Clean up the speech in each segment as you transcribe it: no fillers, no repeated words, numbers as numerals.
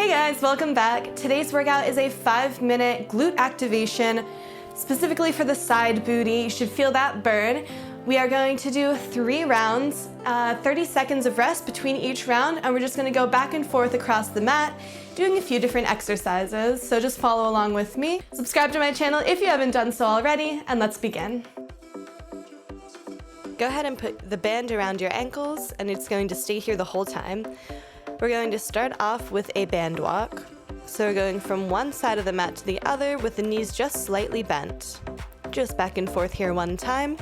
Hey guys, welcome back. Today's workout is a 5-minute glute activation, specifically for the side booty. You should feel that burn. We are going to do 3 rounds, 30 seconds of rest between each round, and we're just gonna go back and forth across the mat, doing a few different exercises. So just follow along with me. Subscribe to my channel if you haven't done so already, and let's begin. Go ahead and put the band around your ankles, and it's going to stay here the whole time. We're going to start off with a band walk. So we're going from one side of the mat to the other with the knees just slightly bent. Just back and forth here one time.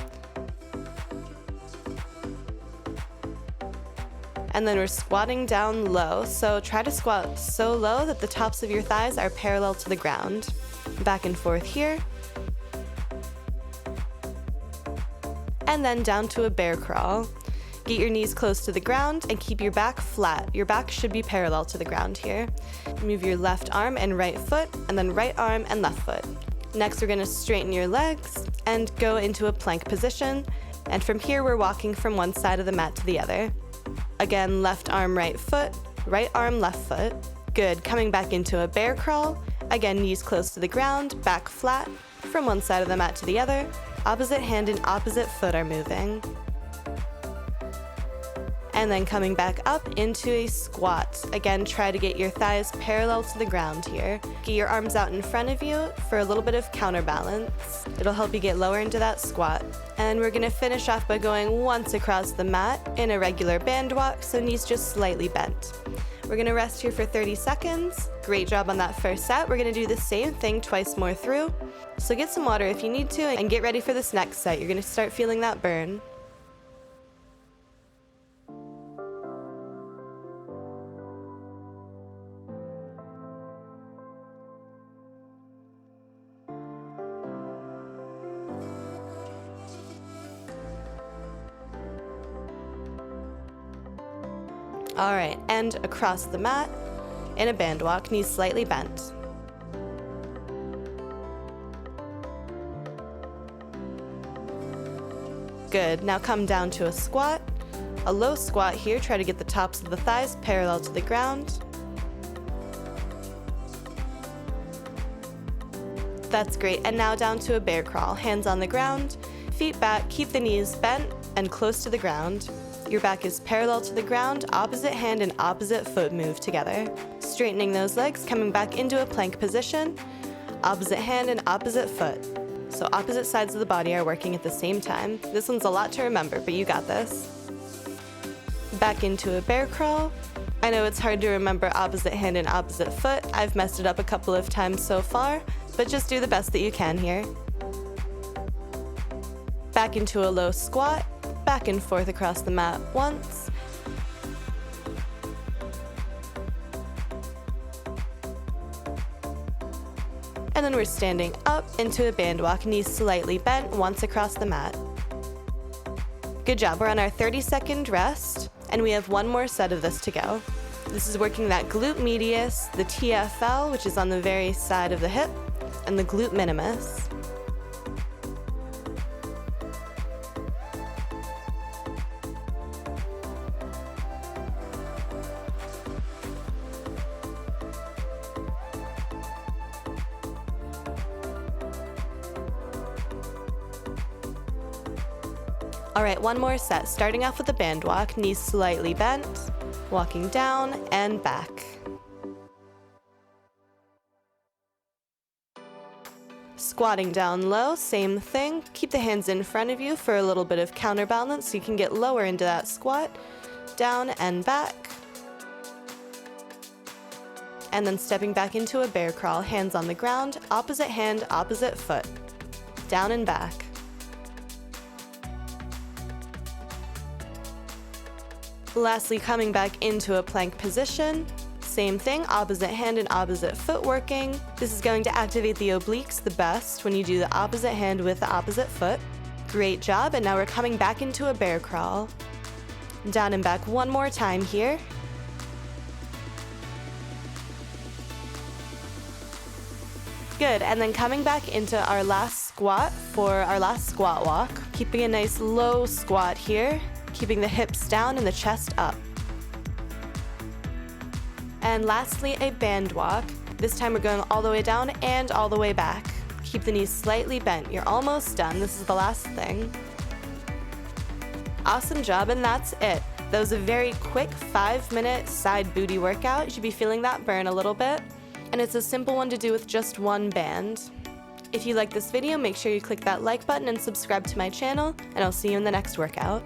And then we're squatting down low, so try to squat so low that the tops of your thighs are parallel to the ground. Back and forth here. And then down to a bear crawl. Get your knees close to the ground and keep your back flat. Your back should be parallel to the ground here. Move your left arm and right foot, and then right arm and left foot. Next, we're going to straighten your legs and go into a plank position. And from here, we're walking from one side of the mat to the other. Again, left arm, right foot, right arm, left foot. Good. Coming back into a bear crawl. Again, knees close to the ground, back flat, from one side of the mat to the other. Opposite hand and opposite foot are moving. And then coming back up into a squat. Again, try to get your thighs parallel to the ground here. Get your arms out in front of you for a little bit of counterbalance. It'll help you get lower into that squat. And we're gonna finish off by going once across the mat in a regular band walk, so knees just slightly bent. We're gonna rest here for 30 seconds. Great job on that first set. We're gonna do the same thing twice more through. So get some water if you need to, and get ready for this next set. You're gonna start feeling that burn. All right, and across the mat in a band walk, knees slightly bent. Good, now come down to a squat. A low squat here, try to get the tops of the thighs parallel to the ground. That's great, and now down to a bear crawl. Hands on the ground, feet back, keep the knees bent and close to the ground. Your back is parallel to the ground, opposite hand and opposite foot move together. Straightening those legs, coming back into a plank position, opposite hand and opposite foot. So opposite sides of the body are working at the same time. This one's a lot to remember, but you got this. Back into a bear crawl. I know it's hard to remember opposite hand and opposite foot. I've messed it up a couple of times so far, but just do the best that you can here. Back into a low squat. Back and forth across the mat once. And then we're standing up into a band walk, knees slightly bent once across the mat. Good job, we're on our 30-second rest, and we have one more set of this to go. This is working that glute medius, the TFL, which is on the very side of the hip, and the glute minimus. All right, one more set, starting off with a band walk, knees slightly bent, walking down and back. Squatting down low, same thing. Keep the hands in front of you for a little bit of counterbalance so you can get lower into that squat, down and back. And then stepping back into a bear crawl, hands on the ground, opposite hand, opposite foot, down and back. Lastly, coming back into a plank position. Same thing, opposite hand and opposite foot working. This is going to activate the obliques the best when you do the opposite hand with the opposite foot. Great job, and now we're coming back into a bear crawl. Down and back one more time here. Good, and then coming back into our last squat for our last squat walk. Keeping a nice low squat here. Keeping the hips down and the chest up. And lastly, a band walk. This time we're going all the way down and all the way back. Keep the knees slightly bent. You're almost done. This is the last thing. Awesome job, and that's it. That was a very quick 5-minute side booty workout. You should be feeling that burn a little bit. And it's a simple one to do with just one band. If you like this video, make sure you click that like button and subscribe to my channel, and I'll see you in the next workout.